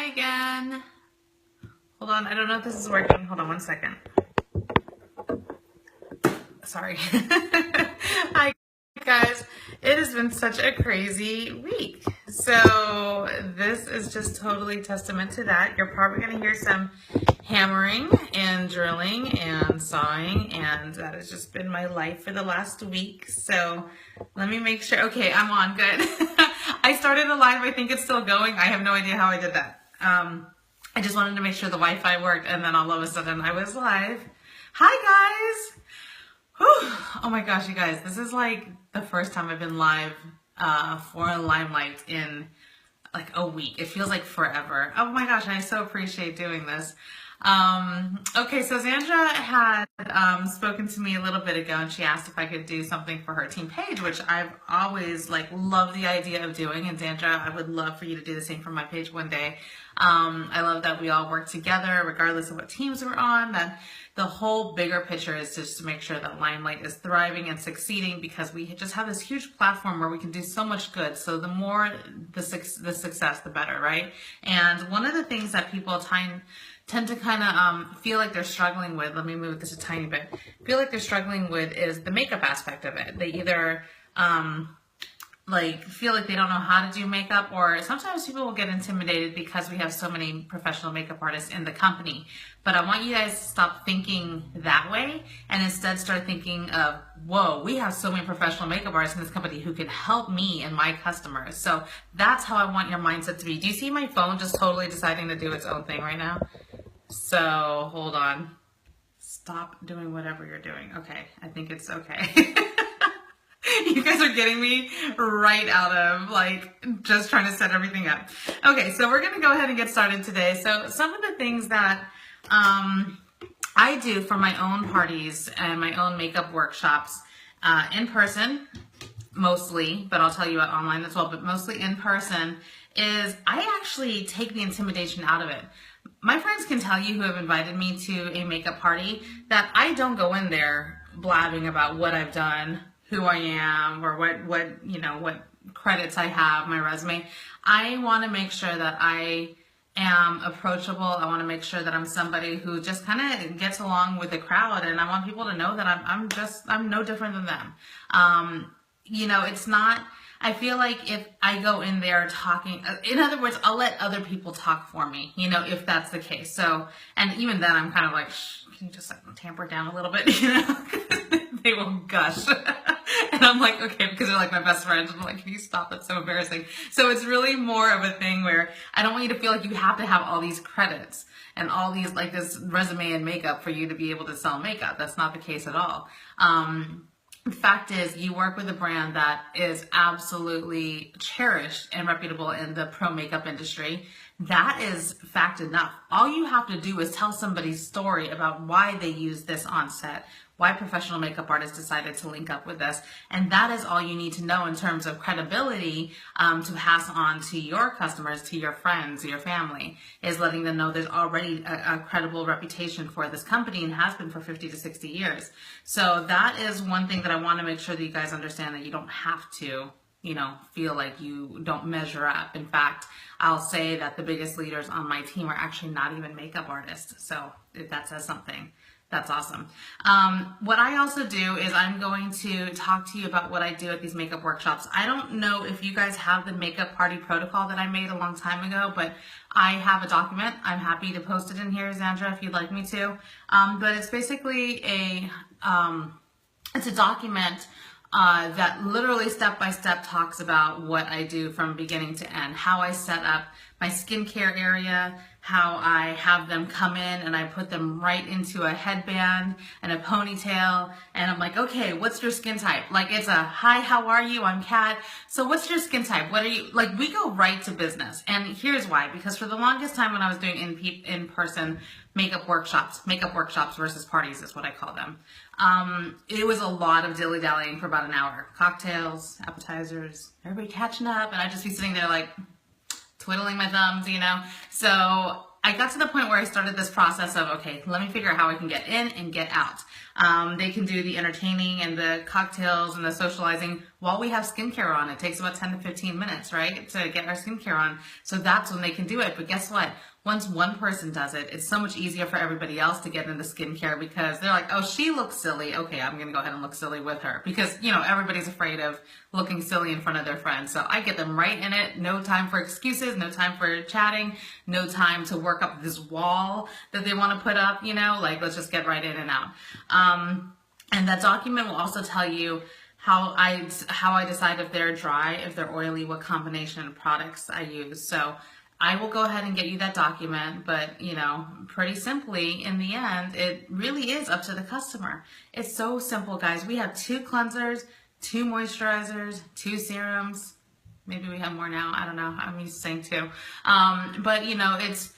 Hi again. Hold on, I don't know if this is working. Hold on one second. Sorry. Hi guys. It has been such a crazy week. So this is just totally testament to that. You're probably going to hear some hammering and drilling and sawing, and that has just been my life for the last week. So let me make sure. Okay, I'm on. Good. I started a live. I think it's still going. I have no idea how I did that. I just wanted to make sure the Wi-Fi worked, and then all of a sudden I was live. Hi guys. Whew. Oh my gosh, you guys, this is like the first time I've been live for Limelight in like a week. It feels like forever. Oh my gosh, I so appreciate doing this. Okay, so Zandra had spoken to me a little bit ago, and she asked if I could do something for her team page, which I've always loved the idea of doing. And Zandra, I would love for you to do the same for my page one day. I love that we all work together regardless of what teams we're on. That the whole bigger picture is just to make sure that Limelight is thriving and succeeding, because we just have this huge platform where we can do so much good. So the more the success, the better, right? And one of the things that people tend to kind of feel like they're struggling with, let me move this a tiny bit, feel like they're struggling with is the makeup aspect of it. They either feel like they don't know how to do makeup, or sometimes people will get intimidated because we have so many professional makeup artists in the company. But I want you guys to stop thinking that way and instead start thinking of, whoa, we have so many professional makeup artists in this company who can help me and my customers. So that's how I want your mindset to be. Do you see my phone just totally deciding to do its own thing right now? So hold on. Stop doing whatever you're doing. Okay, I think it's okay. You guys are getting me right out of just trying to set everything up. Okay, so we're going to go ahead and get started today. So some of the things that I do for my own parties and my own makeup workshops in person, mostly, but I'll tell you about online as well, but mostly in person, is I actually take the intimidation out of it. My friends can tell you who have invited me to a makeup party that I don't go in there blabbing about what I've done, who I am, or what credits I have, my resume. I want to make sure that I am approachable. I want to make sure that I'm somebody who just kind of gets along with the crowd, and I want people to know that I'm no different than them. It's not, I feel like if I go in there talking, in other words, I'll let other people talk for me, if that's the case. So, and even then I'm kind of like, shh, can you just tamper down a little bit, They will gush. And I'm like, okay, because they're like my best friends. I'm like, can you stop? That's so embarrassing. So it's really more of a thing where I don't want you to feel like you have to have all these credits and all these, this resume and makeup for you to be able to sell makeup. That's not the case at all. The fact is, you work with a brand that is absolutely cherished and reputable in the pro makeup industry. That is fact enough. All you have to do is tell somebody's story about why they use this on set, why professional makeup artists decided to link up with us. And that is all you need to know in terms of credibility to pass on to your customers, to your friends, your family, is letting them know there's already a credible reputation for this company and has been for 50 to 60 years. So that is one thing that I want to make sure that you guys understand, that you don't have to feel like you don't measure up. In fact, I'll say that the biggest leaders on my team are actually not even makeup artists. So if that says something, that's awesome. What I also do is I'm going to talk to you about what I do at these makeup workshops. I don't know if you guys have the makeup party protocol that I made a long time ago, but I have a document. I'm happy to post it in here, Zandra, if you'd like me to. But it's basically it's a document that literally step-by-step talks about what I do from beginning to end, how I set up my skincare area, how I have them come in and I put them right into a headband and a ponytail, and I'm like, okay, what's your skin type? It's a, hi, how are you? I'm Kat. So what's your skin type? What are you, we go right to business. And here's why, because for the longest time when I was doing in-person makeup workshops versus parties is what I call them, it was a lot of dilly-dallying for about an hour. Cocktails, appetizers, everybody catching up, and I'd just be sitting there twiddling my thumbs, So I got to the point where I started this process of, okay, let me figure out how I can get in and get out. They can do the entertaining and the cocktails and the socializing while we have skincare on. It takes about 10 to 15 minutes, right, to get our skincare on. So that's when they can do it. But guess what? Once one person does it, it's so much easier for everybody else to get into skincare because they're like, oh, she looks silly. Okay, I'm going to go ahead and look silly with her. Because, you know, everybody's afraid of looking silly in front of their friends. So I get them right in it. No time for excuses, no time for chatting, no time to work up this wall that they want to put up, you know, like let's just get right in and out. And that document will also tell you how I decide if they're dry, if they're oily, what combination of products I use. So I will go ahead and get you that document, but you know, pretty simply, in the end, it really is up to the customer. It's so simple, guys. We have 2 cleansers, 2 moisturizers, 2 serums. Maybe we have more now. I don't know. I'm used to saying 2. But you know, it's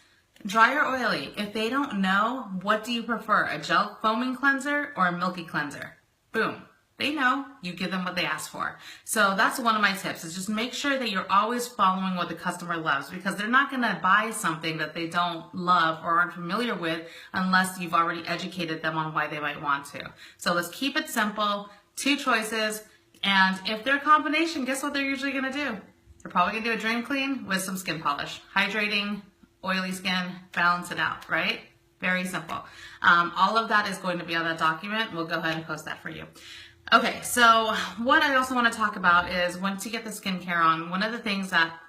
dry or oily. If they don't know, what do you prefer? A gel foaming cleanser or a milky cleanser? Boom. They know. You give them what they ask for. So that's one of my tips, is just make sure that you're always following what the customer loves, because they're not going to buy something that they don't love or aren't familiar with unless you've already educated them on why they might want to. So let's keep it simple. 2 choices. And if they're a combination, guess what they're usually going to do? They're probably going to do a drain clean with some skin polish. Hydrating, oily skin, balance it out, right? Very simple. All of that is going to be on that document. We'll go ahead and post that for you. Okay, so what I also want to talk about is once you get the skincare on, one of the things that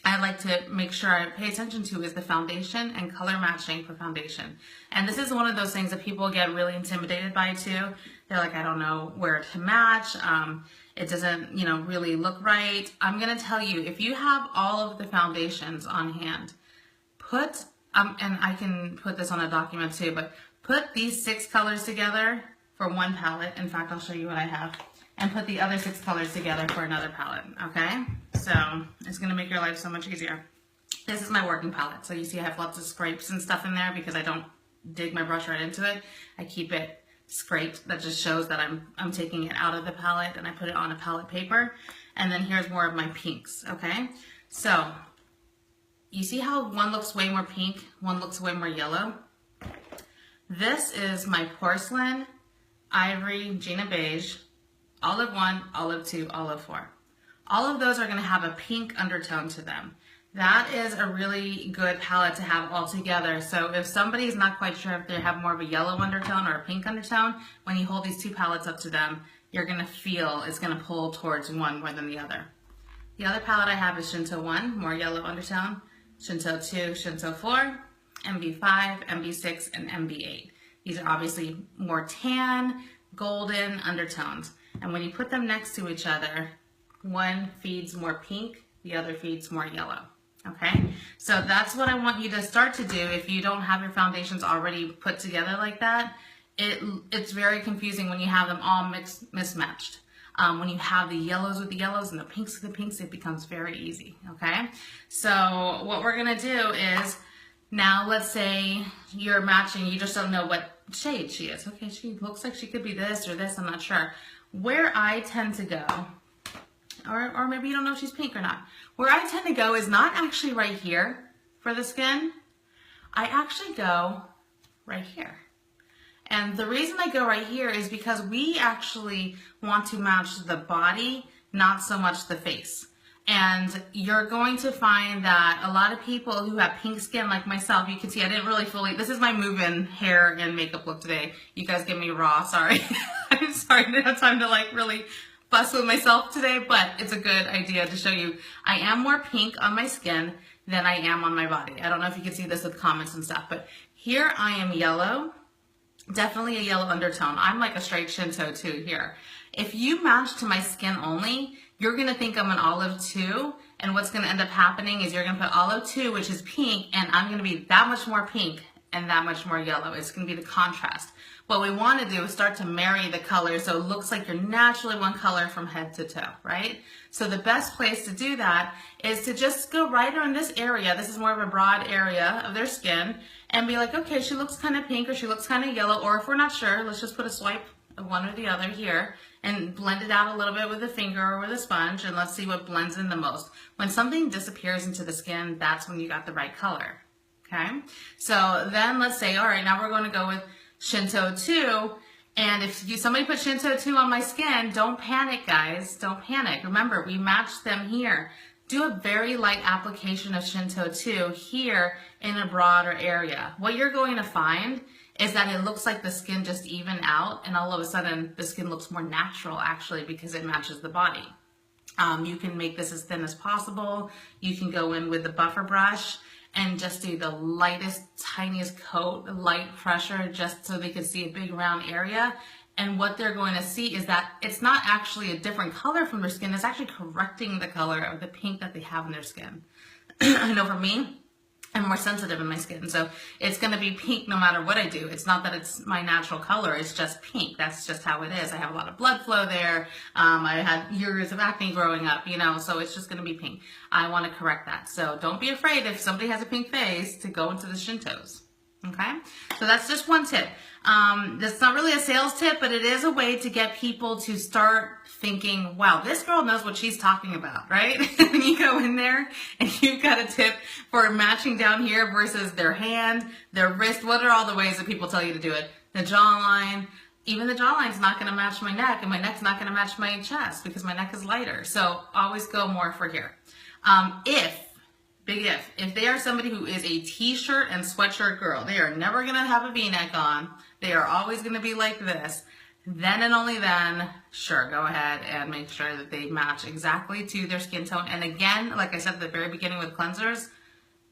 I like to make sure I pay attention to is the foundation and color matching for foundation. And this is one of those things that people get really intimidated by too. They're like, I don't know where to match. It doesn't, you know, really look right. I'm going to tell you, if you have all of the foundations on hand, put, and I can put this on a document too, but put these 6 colors together for one palette. In fact, I'll show you what I have. And put the other 6 colors together for another palette, okay? So it's gonna make your life so much easier. This is my working palette. So you see I have lots of scrapes and stuff in there because I don't dig my brush right into it. I keep it scraped. That just shows that I'm taking it out of the palette, and I put it on a palette paper. And then here's more of my pinks, okay? So you see how one looks way more pink, one looks way more yellow? This is my porcelain, ivory, Gina beige, olive 1, olive 2, olive 4. All of those are going to have a pink undertone to them. That is a really good palette to have all together. So if somebody's not quite sure if they have more of a yellow undertone or a pink undertone, when you hold these 2 palettes up to them, you're going to feel it's going to pull towards one more than the other. The other palette I have is Shinto 1, more yellow undertone, Shinto 2, Shinto 4, MB5, MB6, and MB8. These are obviously more tan, golden undertones. And when you put them next to each other, one feeds more pink, the other feeds more yellow. Okay? So that's what I want you to start to do if you don't have your foundations already put together like that. It's very confusing when you have them all mismatched. When you have the yellows with the yellows and the pinks with the pinks, it becomes very easy. Okay? So what we're going to do is, now let's say you're matching, you just don't know what shade she is. Okay, she looks like she could be this or this, I'm not sure. Where I tend to go, or maybe you don't know if she's pink or not. Where I tend to go is not actually right here for the skin. I actually go right here. And the reason I go right here is because we actually want to match the body, not so much the face. And you're going to find that a lot of people who have pink skin like myself, you can see I didn't really fully, this is my move-in hair and makeup look today. You guys get me raw, sorry. I'm sorry, I didn't have time to like really fuss with myself today, but it's a good idea to show you. I am more pink on my skin than I am on my body. I don't know if you can see this with comments and stuff, but here I am yellow, definitely a yellow undertone. I'm like a straight Shinto 2 here. If you match to my skin only, you're going to think I'm an olive 2, and what's going to end up happening is you're going to put olive 2, which is pink, and I'm going to be that much more pink and that much more yellow. It's going to be the contrast. What we want to do is start to marry the colors so it looks like you're naturally one color from head to toe, right? So the best place to do that is to just go right around this area. This is more of a broad area of their skin, and be like, okay, she looks kind of pink or she looks kind of yellow, or if we're not sure, let's just put a swipe of one or the other here and blend it out a little bit with a finger or with a sponge, and let's see what blends in the most. When something disappears into the skin, that's when you got the right color, okay? So then let's say, all right, now we're going to go with Shinto 2, And if somebody put Shinto 2 on my skin, don't panic, guys. Don't panic. Remember, we matched them here. Do a very light application of Shinto 2 here in a broader area. What you're going to find is that it looks like the skin just even out, and all of a sudden the skin looks more natural actually because it matches the body. You can make this as thin as possible. You can go in with the buffer brush and just do the lightest, tiniest coat, light pressure, just so they can see a big round area. And what they're going to see is that it's not actually a different color from their skin, it's actually correcting the color of the pink that they have in their skin. I know for me, I'm more sensitive in my skin, so it's going to be pink no matter what I do. It's not that it's my natural color, it's just pink. That's just how it is. I have a lot of blood flow there. I had years of acne growing up, you know, so it's just going to be pink. I want to correct that. So don't be afraid if somebody has a pink face to go into the Shintos. Okay, so that's just one tip. That's not really a sales tip, but it is a way to get people to start thinking, wow, this girl knows what she's talking about, right? When you go in there and you've got a tip for matching down here versus their hand, their wrist, what are all the ways that people tell you to do it? The jawline, even the jawline's not going to match my neck, and my neck's not going to match my chest because my neck is lighter. So always go more for here. Big if they are somebody who is a t-shirt and sweatshirt girl, they are never going to have a v-neck on, they are always going to be like this, then and only then, sure, go ahead and make sure that they match exactly to their skin tone. And again, like I said at the very beginning with cleansers,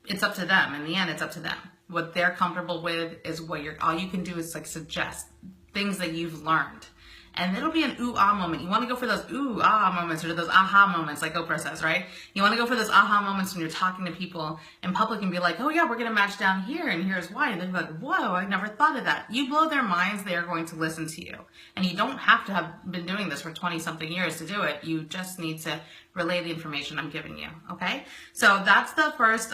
it's up to them. In the end, it's up to them. What they're comfortable with is what all you can do is like suggest things that you've learned. And it'll be an ooh-ah moment. You want to go for those ooh-ah moments or those aha moments like Oprah says, right? You want to go for those aha moments when you're talking to people in public and be like, oh yeah, we're going to match down here and here's why. And they're like, whoa, I never thought of that. You blow their minds, they are going to listen to you. And you don't have to have been doing this for 20-something years to do it. You just need to relay the information I'm giving you, okay? So that's the first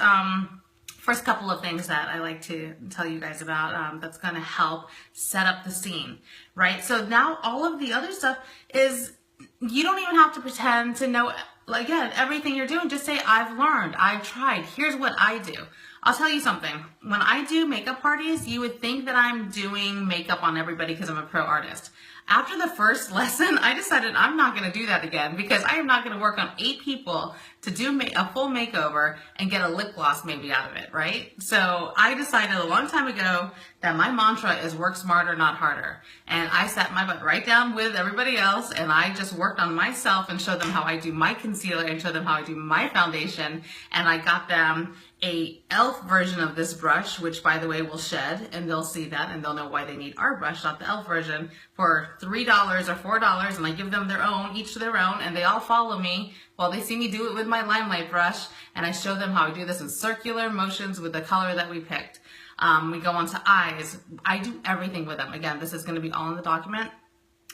couple of things that I like to tell you guys about that's going to help set up the scene, right? So now all of the other stuff is, you don't even have to pretend to know, again, everything you're doing. Just say, I've learned, I've tried, here's what I do. I'll tell you something. When I do makeup parties, you would think that I'm doing makeup on everybody because I'm a pro artist. After the first lesson, I decided I'm not going to do that again because I am not going to work on 8 people to do a full makeover and get a lip gloss maybe out of it, right? So I decided a long time ago that my mantra is work smarter, not harder. And I sat my butt right down with everybody else and I just worked on myself and showed them how I do my concealer and showed them how I do my foundation. And I got them a e.l.f. version of this brush, which by the way will shed, and they'll see that and they'll know why they need our brush, not the e.l.f. version, for $3 or $4, and I give them their own, each their own, and they all follow me while they see me do it with my Limelight brush, and I show them how I do this in circular motions with the color that we picked. We go on to eyes. I do everything with them. Again, this is going to be all in the document.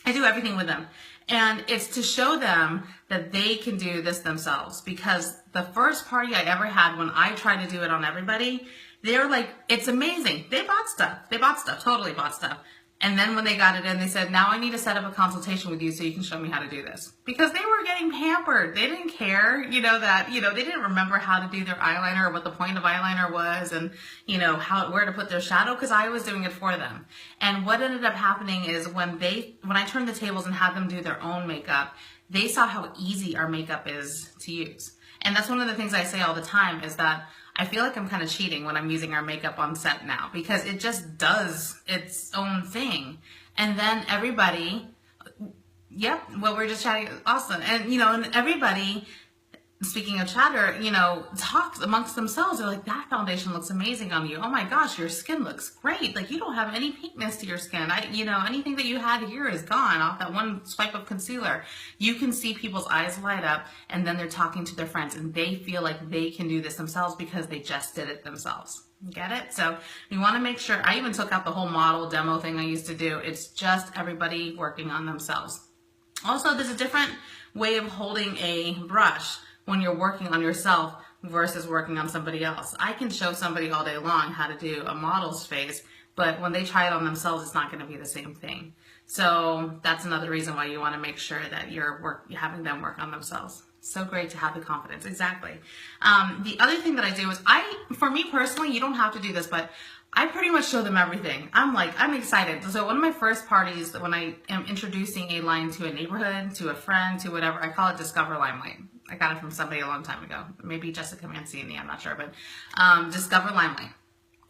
I do everything with them. And it's to show them that they can do this themselves, because the first party I ever had when I tried to do it on everybody, they're like, it's amazing. They bought stuff. Totally bought stuff. And then when they got it in, they said, now I need to set up a consultation with you so you can show me how to do this. Because they were getting pampered. They didn't care, they didn't remember how to do their eyeliner or what the point of eyeliner was and, where to put their shadow, because I was doing it for them. And what ended up happening is when I turned the tables and had them do their own makeup, they saw how easy our makeup is to use. And that's one of the things I say all the time is that I feel like I'm kind of cheating when I'm using our makeup on set now, because it just does its own thing. And then everybody, what we're just chatting, awesome. And, and everybody, speaking of chatter, talks amongst themselves. They're like, that foundation looks amazing on you. Oh my gosh, your skin looks great. Like, you don't have any pinkness to your skin. Anything that you had here is gone off that one swipe of concealer. You can see people's eyes light up, and then they're talking to their friends, and they feel like they can do this themselves because they just did it themselves. Get it? So you want to make sure. I even took out the whole model demo thing I used to do. It's just everybody working on themselves. Also, there's a different way of holding a brush when you're working on yourself versus working on somebody else. I can show somebody all day long how to do a model's face, but when they try it on themselves, it's not going to be the same thing. So that's another reason why you want to make sure that you're having them work on themselves. So great to have the confidence. Exactly. The other thing that I do is for me personally, you don't have to do this, but I pretty much show them everything. I'm excited. So one of my first parties, when I am introducing a line to a neighborhood, to a friend, to whatever, I call it Discover Limelight. I got it from somebody a long time ago. Maybe Jessica Mancini, I'm not sure, but Discover Limelight.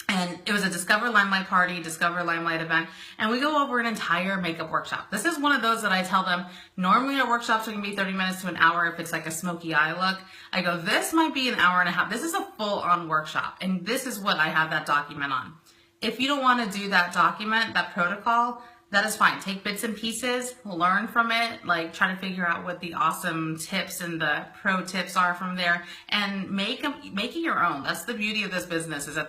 And it was a Discover Limelight party, Discover Limelight event, and we go over an entire makeup workshop. This is one of those that I tell them, normally our workshops are going to be 30 minutes to an hour if it's like a smoky eye look. I go, this might be an hour and a half. This is a full-on workshop, and this is what I have that document on. If you don't want to do that document, that protocol, that is fine. Take bits and pieces, learn from it, like try to figure out what the awesome tips and the pro tips are from there, and make it your own. That's the beauty of this business, is that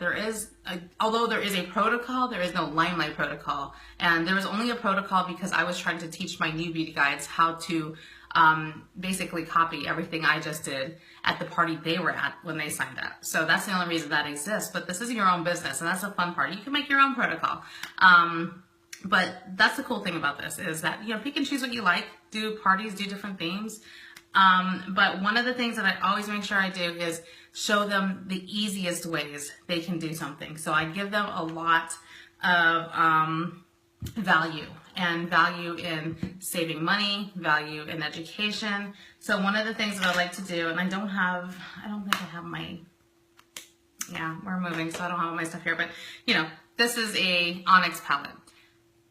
although there is a protocol, there is no Limelight protocol. And there was only a protocol because I was trying to teach my new beauty guides how to basically copy everything I just did at the party they were at when they signed up. So that's the only reason that exists. But this is your own business, and that's the fun part. You can make your own protocol. But that's the cool thing about this, is that, pick and choose what you like, do parties, do different themes. But one of the things that I always make sure I do is show them the easiest ways they can do something. So I give them a lot of value in saving money, value in education. So one of the things that I like to do, and I don't think I have my, we're moving, so I don't have all my stuff here, but this is a onyx palette.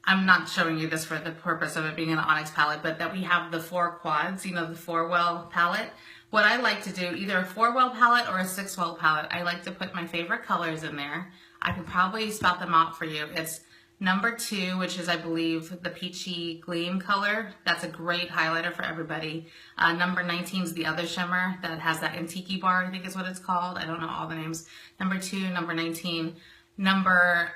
I'm not showing you this for the purpose of it being an onyx palette, but that we have the 4 quads, the 4-well palette. What I like to do, either a 4-well palette or a 6-well palette, I like to put my favorite colors in there. I can probably spout them out for you. It's number 2, which is, I believe, the peachy gleam color. That's a great highlighter for everybody. Number 19 is the other shimmer that has that antique bar, I think is what it's called. I don't know all the names. Number 2, number 19. Number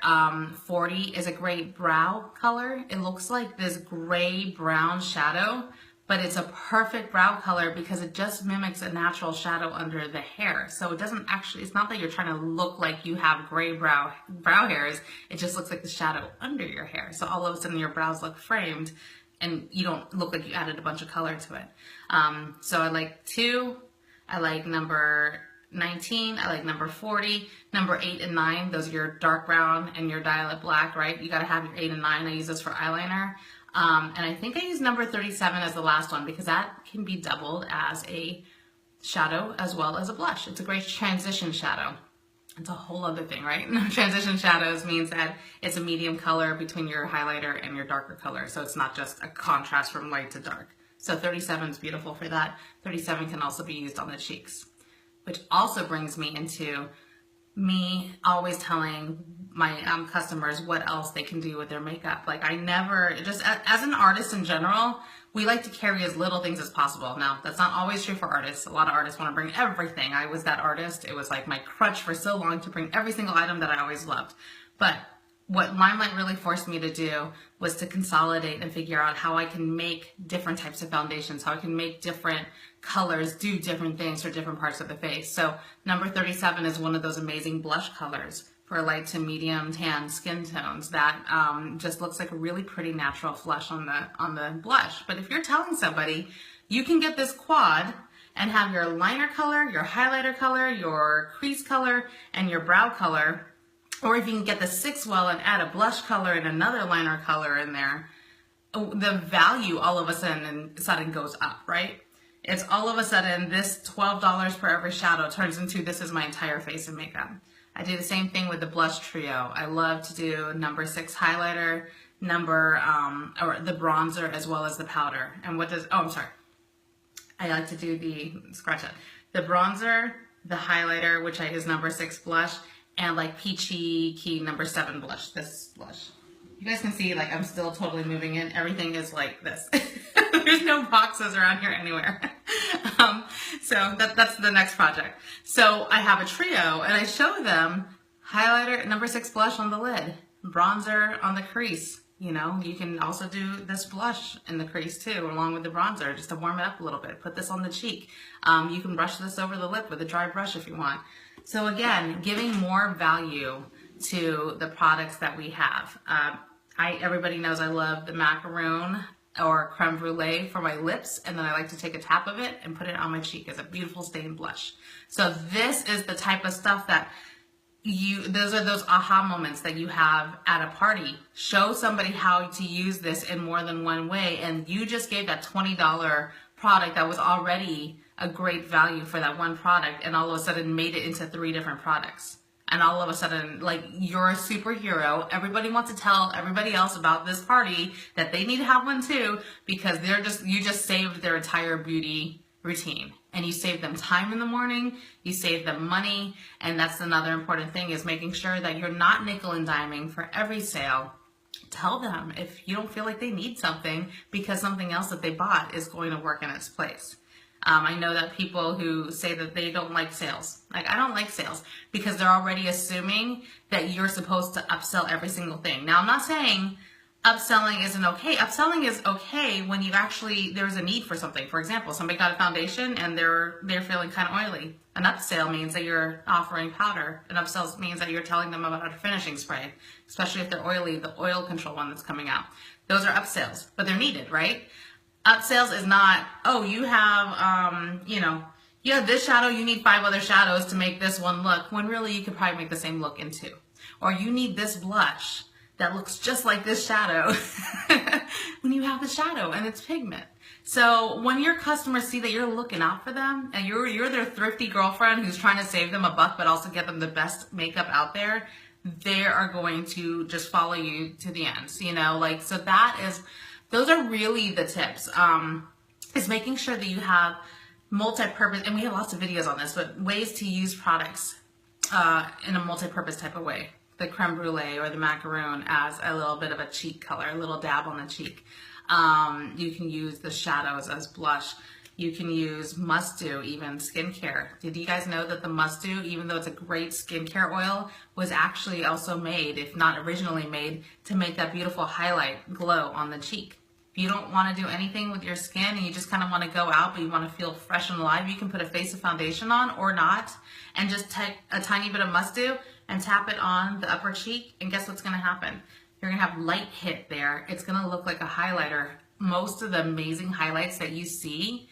40 is a great brow color. It looks like this gray brown shadow, but it's a perfect brow color because it just mimics a natural shadow under the hair. So it doesn't actually, it's not that you're trying to look like you have gray brow hairs. It just looks like the shadow under your hair. So all of a sudden your brows look framed and you don't look like you added a bunch of color to it. So I like 2, I like number 19, I like number 40, number 8 and 9, those are your dark brown and your dialed black, right? You gotta have your 8 and 9, I use this for eyeliner. And I think I use number 37 as the last one because that can be doubled as a shadow as well as a blush. It's a great transition shadow. It's a whole other thing, right? Transition shadows means that it's a medium color between your highlighter and your darker color. So it's not just a contrast from light to dark. So 37 is beautiful for that. 37 can also be used on the cheeks, which also brings me into me always telling my customers what else they can do with their makeup. Like I never, just as an artist in general, we like to carry as little things as possible. Now, that's not always true for artists. A lot of artists want to bring everything. I was that artist. It was like my crutch for so long to bring every single item that I always loved. But what Limelight really forced me to do was to consolidate and figure out how I can make different types of foundations, how I can make different colors do different things for different parts of the face. So number 37 is one of those amazing blush colors for light to medium tan skin tones that just looks like a really pretty natural flush on the blush. But if you're telling somebody you can get this quad and have your liner color, your highlighter color, your crease color, and your brow color, or if you can get the 6-well and add a blush color and another liner color in there, the value all of a sudden goes up, right? It's all of a sudden this $12 per every shadow turns into this is my entire face and makeup. I do the same thing with the blush trio. I love to do number 6 highlighter, or the bronzer as well as the powder. And I like to do the bronzer, the highlighter, which is number 6 blush, and like peachy key number 7 blush, this blush. You guys can see like I'm still totally moving in. Everything is like this. There's no boxes around here anywhere. So that's the next project. So I have a trio and I show them highlighter, number 6 blush on the lid, bronzer on the crease. You can also do this blush in the crease too, along with the bronzer, just to warm it up a little bit. Put this on the cheek. You can brush this over the lip with a dry brush if you want. So again, giving more value to the products that we have. Everybody knows I love the macaroon or creme brulee for my lips, and then I like to take a tap of it and put it on my cheek as a beautiful stained blush. So this is the type of stuff that those are those aha moments that you have at a party. Show somebody how to use this in more than one way, and you just gave that $20 product that was already a great value for that one product, and all of a sudden made it into 3 different products. And all of a sudden, like, you're a superhero. Everybody wants to tell everybody else about this party that they need to have one too, because you just saved their entire beauty routine. And you save them time in the morning, you save them money, and that's another important thing, is making sure that you're not nickel and diming for every sale. Tell them if you don't feel like they need something, because something else that they bought is going to work in its place. I know that people who say that they don't like sales, like, I don't like sales, because they're already assuming that you're supposed to upsell every single thing. Now, I'm not saying upselling isn't okay. Upselling is okay when there's a need for something. For example, somebody got a foundation and they're feeling kind of oily. An upsell means that you're offering powder. An upsell means that you're telling them about a finishing spray, especially if they're oily, the oil control one that's coming out. Those are upsells, but they're needed, right? Upsells is not, oh, you have, you have this shadow, you need 5 other shadows to make this one look, when really you could probably make the same look in 2. Or you need this blush that looks just like this shadow when you have the shadow and it's pigment. So when your customers see that you're looking out for them, and you're their thrifty girlfriend who's trying to save them a buck but also get them the best makeup out there, they are going to just follow you to the ends, so those are really the tips, is making sure that you have multi-purpose, and we have lots of videos on this, but ways to use products in a multi-purpose type of way. The creme brulee or the macaroon as a little bit of a cheek color, a little dab on the cheek. You can use the shadows as blush. You can use must-do, even skincare. Did you guys know that the must-do, even though it's a great skincare oil, was actually also made, if not originally made, to make that beautiful highlight glow on the cheek? If you don't want to do anything with your skin and you just kind of want to go out but you want to feel fresh and alive, you can put a face of foundation on or not, and just take a tiny bit of must-do and tap it on the upper cheek, and guess what's going to happen? You're going to have light hit there. It's going to look like a highlighter. Most of the amazing highlights that you see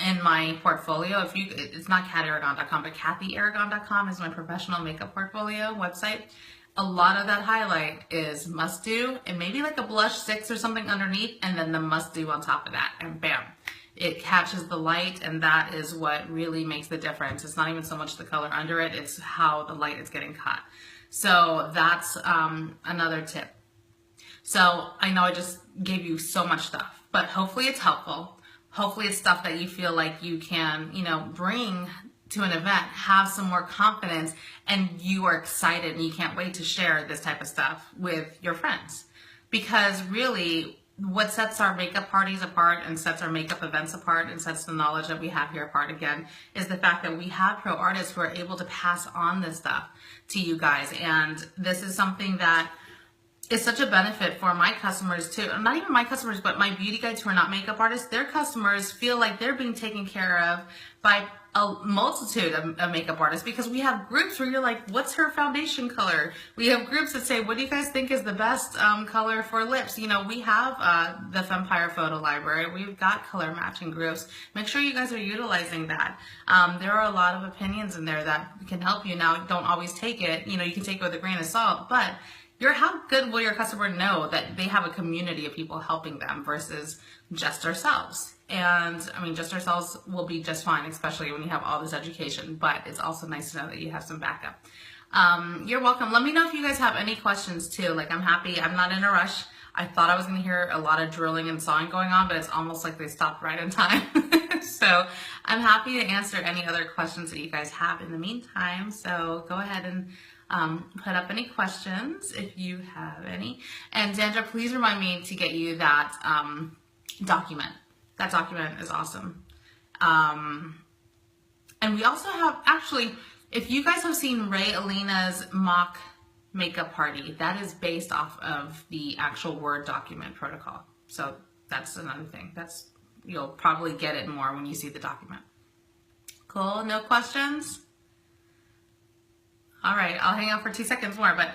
in my portfolio, it's not cataragon.com, but kathyaragon.com is my professional makeup portfolio website. A lot of that highlight is must-do, and maybe like a blush 6 or something underneath, and then the must-do on top of that, and bam. It catches the light, and that is what really makes the difference. It's not even so much the color under it, it's how the light is getting caught. So that's another tip. So I know I just gave you so much stuff, but hopefully it's helpful. Hopefully it's stuff that you feel like you can, bring to an event, have some more confidence, and you are excited and you can't wait to share this type of stuff with your friends. Because really, what sets our makeup parties apart and sets our makeup events apart and sets the knowledge that we have here apart again is the fact that we have pro artists who are able to pass on this stuff to you guys. And this is something that is such a benefit for my customers too. Not even my customers, but my beauty guides who are not makeup artists. Their customers feel like they're being taken care of by a multitude of makeup artists, because we have groups where you're like, what's her foundation color? We have groups that say, what do you guys think is the best color for lips? We have the Vampire Photo Library. We've got color matching groups. Make sure you guys are utilizing that. There are a lot of opinions in there that can help you. Now, don't always take it. You can take it with a grain of salt, but how good will your customer know that they have a community of people helping them versus just ourselves? And just ourselves will be just fine, especially when you have all this education, but it's also nice to know that you have some backup. You're welcome. Let me know if you guys have any questions too. I'm happy. I'm not in a rush. I thought I was going to hear a lot of drilling and sawing going on, but it's almost like they stopped right in time. So I'm happy to answer any other questions that you guys have in the meantime. So go ahead and put up any questions if you have any. And Zandra, please remind me to get you that document. That document is awesome. And we also have, actually, if you guys have seen Ray Alina's mock makeup party, that is based off of the actual Word document protocol. So that's another thing. You'll probably get it more when you see the document. Cool, no questions? All right, I'll hang out for 2 seconds more, but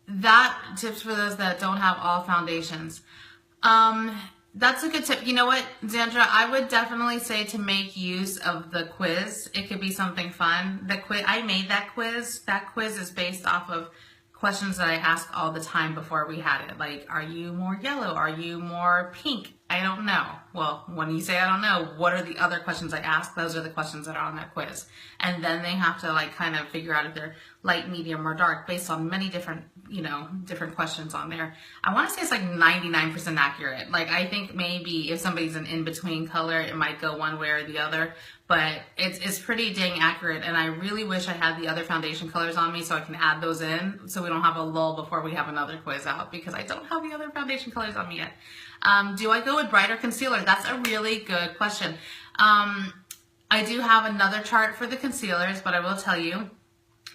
that tips for those that don't have all foundations. That's a good tip. You know what, Zandra? I would definitely say to make use of the quiz. It could be something fun. The quiz, I made that quiz. That quiz is based off of questions that I ask all the time before we had it. Like, are you more yellow? Are you more pink? I don't know. Well, when you say I don't know, what are the other questions I ask? Those are the questions that are on that quiz. And then they have to like kind of figure out if they're light, medium, or dark based on many different, different questions on there. I want to say it's like 99% accurate. Like, I think maybe if somebody's an in-between color, it might go one way or the other, but it's pretty dang accurate. And I really wish I had the other foundation colors on me so I can add those in so we don't have a lull before we have another quiz out, because I don't have the other foundation colors on me yet. Do I go with brighter concealer? That's a really good question. I do have another chart for the concealers, but I will tell you,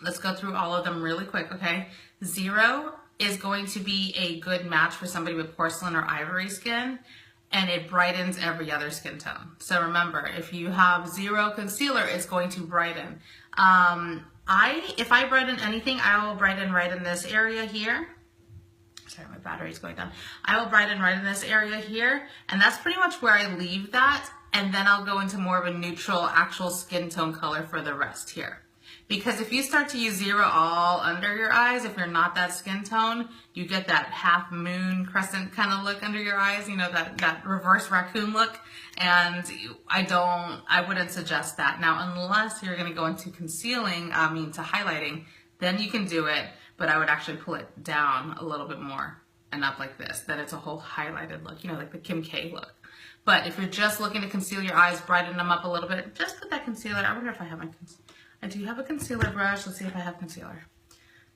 let's go through all of them really quick, okay? 0 is going to be a good match for somebody with porcelain or ivory skin, and it brightens every other skin tone. So remember, if you have 0 concealer, it's going to brighten. If I brighten anything, I will brighten right in this area here. Sorry, my battery's going down. I will brighten right in this area here, and that's pretty much where I leave that, and then I'll go into more of a neutral actual skin tone color for the rest here. Because if you start to use 0 all under your eyes, if you're not that skin tone, you get that half moon crescent kind of look under your eyes, that reverse raccoon look, and I wouldn't suggest that. Now, unless you're going to go into concealing, to highlighting, then you can do it, but I would actually pull it down a little bit more and up like this. Then it's a whole highlighted look, like the Kim K look. But if you're just looking to conceal your eyes, brighten them up a little bit, just put that concealer. I wonder if I have my concealer. I do have a concealer brush. Let's see if I have concealer.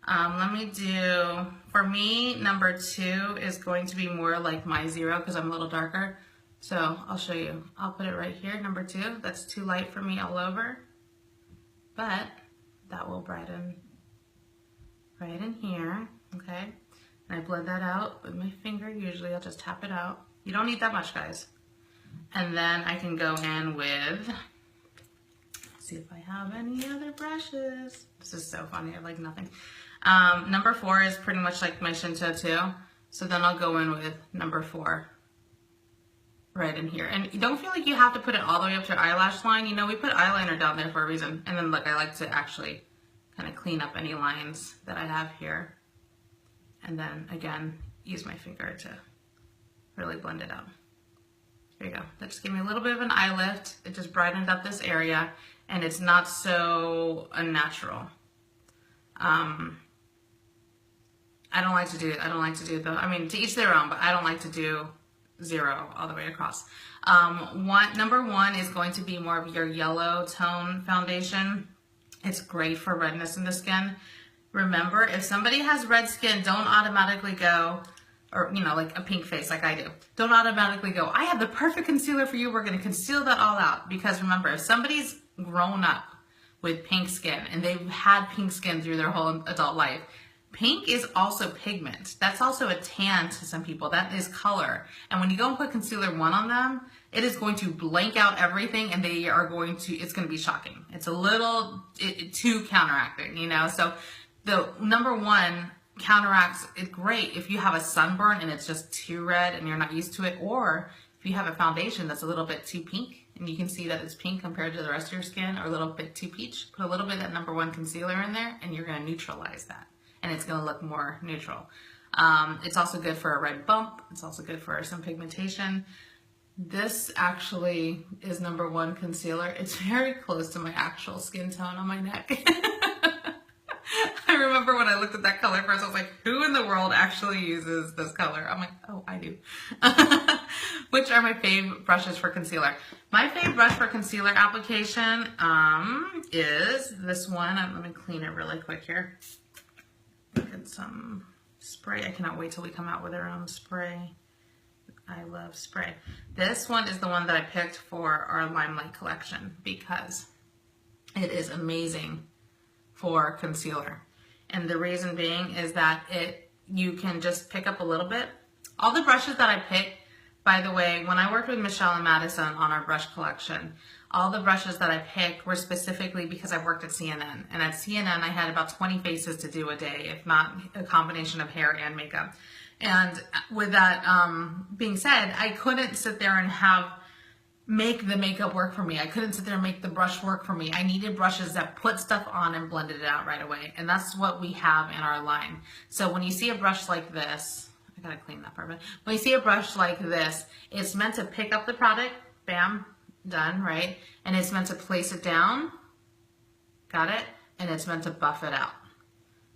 Let me do, for me, number 2 is going to be more like my 0 because I'm a little darker. So I'll show you. I'll put it right here, number 2. That's too light for me all over. But that will brighten right in here, okay? And I blend that out with my finger. Usually I'll just tap it out. You don't need that much, guys. And then I can go in with, see if I have any other brushes. This is so funny, I have like nothing. Number 4 is pretty much like my Shinto too. So then I'll go in with number 4 right in here. And you don't feel like you have to put it all the way up to your eyelash line. We put eyeliner down there for a reason. And then look, I like to actually kind of clean up any lines that I have here. And then again, use my finger to really blend it out. There you go. That just gave me a little bit of an eye lift. It just brightened up this area, and it's not so unnatural. I don't like to do to each their own, but I don't like to do 0 all the way across. Number 1 is going to be more of your yellow tone foundation. It's great for redness in the skin. Remember, if somebody has red skin, don't automatically go, or like a pink face like I do. Don't automatically go, I have the perfect concealer for you. We're going to conceal that all out. Because remember, if somebody's grown up with pink skin and they've had pink skin through their whole adult life, pink is also pigment. That's also a tan to some people. That is color. And when you go and put concealer 1 on them, it is going to blank out everything, and it's going to be shocking. It's a little too counteracting, So the number 1 counteracts it great if you have a sunburn and it's just too red and you're not used to it, or if you have a foundation that's a little bit too pink and you can see that it's pink compared to the rest of your skin, or a little bit too peach, put a little bit of that number 1 concealer in there and you're going to neutralize that, and it's going to look more neutral. It's also good for a red bump. It's also good for some pigmentation. This actually is number 1 concealer. It's very close to my actual skin tone on my neck. I remember when I looked at that color first, I was like, who in the world actually uses this color? I'm like, oh, I do. Which are my fave brushes for concealer? My fave brush for concealer application is this one. Let me clean it really quick here. Get some spray. I cannot wait till we come out with our own spray. I love spray. This one is the one that I picked for our Limelight collection because it is amazing for concealer. And the reason being is that you can just pick up a little bit. All the brushes that I picked, by the way, when I worked with Michelle and Madison on our brush collection, all the brushes that I picked were specifically because I worked at CNN. And at CNN, I had about 20 faces to do a day, if not a combination of hair and makeup. And with that being said, I couldn't sit there and make the makeup work for me. I couldn't sit there and make the brush work for me. I needed brushes that put stuff on and blended it out right away. And that's what we have in our line. So when you see a brush like this, I gotta clean that part. When you see a brush like this, it's meant to pick up the product, bam, done, right? And it's meant to place it down, got it? And it's meant to buff it out.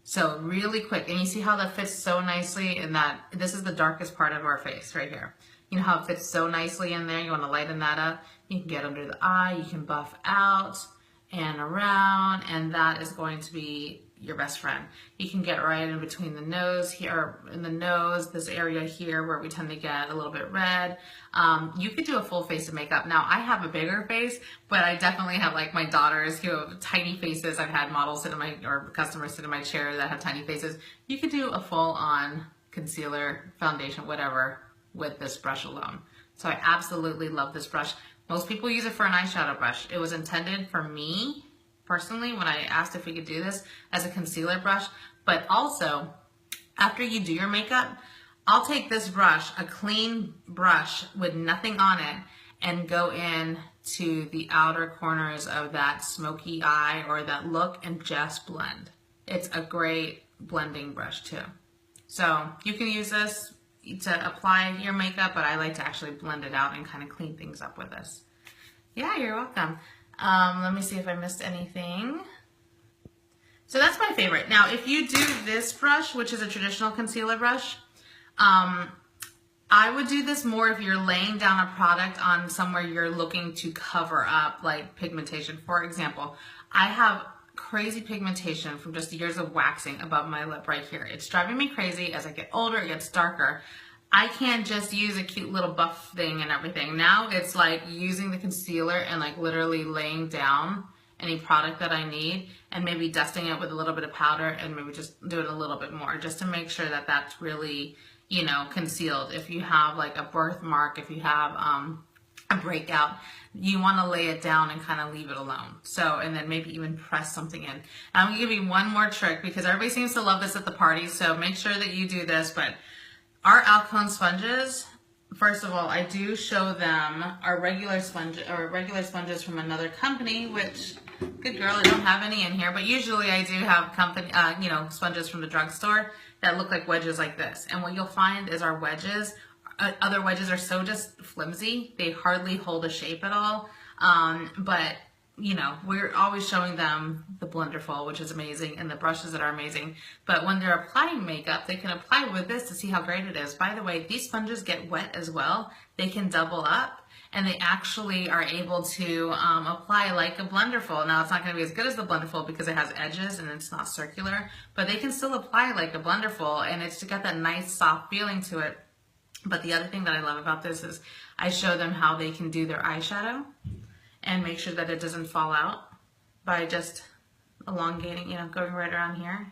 So really quick, and you see how that fits so nicely in that, this is the darkest part of our face right here. You know how it fits so nicely in there? You want to lighten that up. You can get under the eye, you can buff out and around, and that is going to be your best friend. You can get right in between the nose here, in the nose, this area here where we tend to get a little bit red. You could do a full face of makeup. Now, I have a bigger face, but I definitely have like my daughters who have tiny faces. I've had models sit in or customers sit in my chair that have tiny faces. You could do a full on concealer, foundation, whatever, with this brush alone. So I absolutely love this brush. Most people use it for an eyeshadow brush. It was intended for me, personally, when I asked if we could do this, as a concealer brush. But also, after you do your makeup, I'll take this brush, a clean brush with nothing on it, and go in to the outer corners of that smoky eye or that look and just blend. It's a great blending brush too. So you can use this to apply your makeup, but I like to actually blend it out and kind of clean things up with this. Yeah, you're welcome. Let me see if I missed anything. So that's my favorite. Now, if you do this brush, which is a traditional concealer brush, I would do this more if you're laying down a product on somewhere you're looking to cover up, like pigmentation. For example, I have crazy pigmentation from just years of waxing above my lip right here. It's driving me crazy. As I get older, it gets darker. I can't just use a cute little buff thing and everything. Now it's like using the concealer and like literally laying down any product that I need and maybe dusting it with a little bit of powder and maybe just doing a little bit more just to make sure that that's really, you know, concealed. If you have like a birthmark, if you have a breakout, you want to lay it down and kind of leave it alone. So, and then maybe even press something in. I'm going to give you one more trick because everybody seems to love this at the party. So make sure that you do this. But our Alcone sponges, first of all, I do show them our regular sponges from another company, which, good girl, I don't have any in here, but usually I do have sponges from the drugstore that look like wedges like this. And what you'll find is our wedges, other wedges are so just flimsy, they hardly hold a shape at all. But you know, we're always showing them the Blenderful, which is amazing, and the brushes that are amazing. But when they're applying makeup, they can apply with this to see how great it is. By the way, these sponges get wet as well. They can double up, and they actually are able to apply like a Blenderful. Now, it's not going to be as good as the Blenderful because it has edges and it's not circular, but they can still apply like a Blenderful, and it's got that nice soft feeling to it. But the other thing that I love about this is I show them how they can do their eyeshadow and make sure that it doesn't fall out by just elongating, you know, going right around here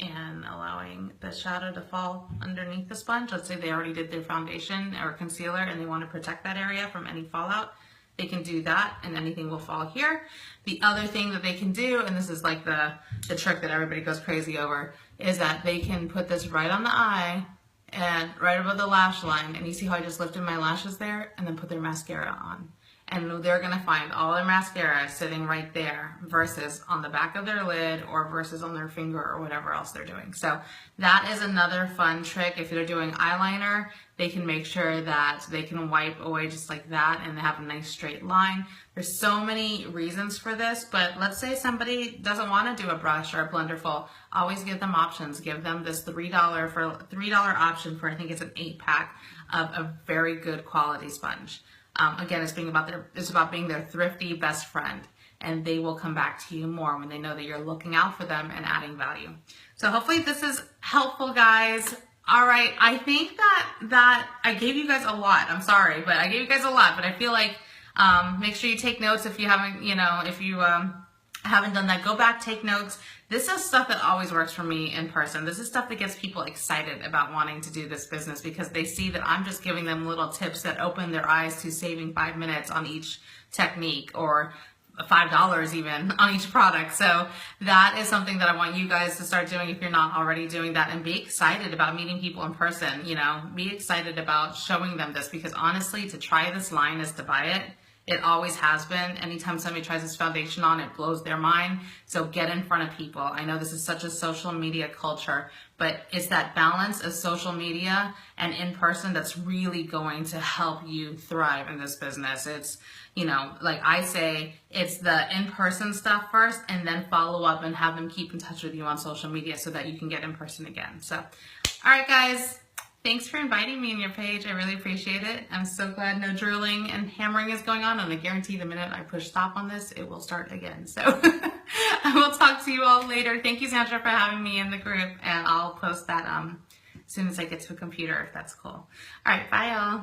and allowing the shadow to fall underneath the sponge. Let's say they already did their foundation or concealer and they want to protect that area from any fallout. They can do that and anything will fall here. The other thing that they can do, and this is like the trick that everybody goes crazy over, is that they can put this right on the eye and right above the lash line. And you see how I just lifted my lashes there and then put their mascara on. And they're going to find all their mascara sitting right there versus on the back of their lid or versus on their finger or whatever else they're doing. So that is another fun trick. If they're doing eyeliner, they can make sure that they can wipe away just like that and have a nice straight line. There's so many reasons for this, but let's say somebody doesn't want to do a brush or a Blenderful. Always give them options. Give them this $3 option for, I think it's an 8-pack of a very good quality sponge. Again, it's about being their thrifty best friend, and they will come back to you more when they know that you're looking out for them and adding value. So hopefully this is helpful, guys. All right, I think that I gave you guys a lot. I'm sorry, but I gave you guys a lot. But I feel like make sure you take notes if you haven't, you know, if you I haven't done that, go back, take notes. This is stuff that always works for me in person. This is stuff that gets people excited about wanting to do this business because they see that I'm just giving them little tips that open their eyes to saving 5 minutes on each technique, or $5 even on each product. So that is something that I want you guys to start doing if you're not already doing that, and be excited about meeting people in person. You know, be excited about showing them this, because honestly, to try this line is to buy it. It always has been. Anytime somebody tries this foundation on, it blows their mind. So get in front of people. I know this is such a social media culture, but it's that balance of social media and in person that's really going to help you thrive in this business. It's, you know, like I say, it's the in-person stuff first, and then follow up and have them keep in touch with you on social media so that you can get in person again. So, all right, guys. Thanks for inviting me on your page. I really appreciate it. I'm so glad no drilling and hammering is going on, and I guarantee the minute I push stop on this, it will start again. So I will talk to you all later. Thank you, Zandra, for having me in the group, and I'll post that as soon as I get to a computer, if that's cool. All right, bye, y'all.